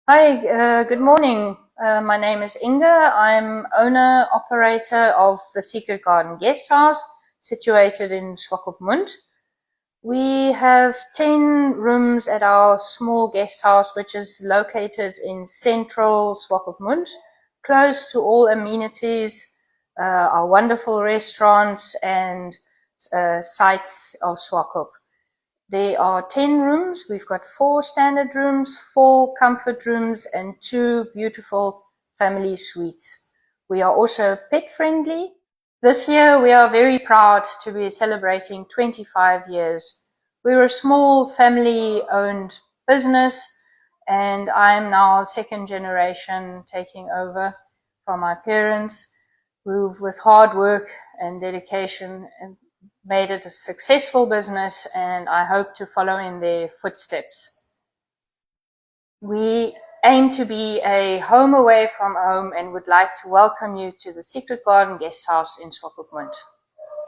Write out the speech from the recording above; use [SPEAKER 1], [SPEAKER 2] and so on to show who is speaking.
[SPEAKER 1] Hi, good morning. My name is Inga. I'm owner operator of the Secret Garden Guest House situated in Swakopmund. We have 10 rooms at our small guest house, which is located in central Swakopmund, close to all amenities, our wonderful restaurants and sites of Swakop. There are 10 rooms. We've got 4 standard rooms, 4 comfort rooms, and 2 beautiful family suites. We are also pet friendly. This year we are very proud to be celebrating 25 years. We're a small family owned business, and I'm now second generation taking over from my parents, who with hard work and dedication made it a successful business, and I hope to follow in their footsteps. We aim to be a home away from home and would like to welcome you to the Secret Garden Guest House in Swakopmund.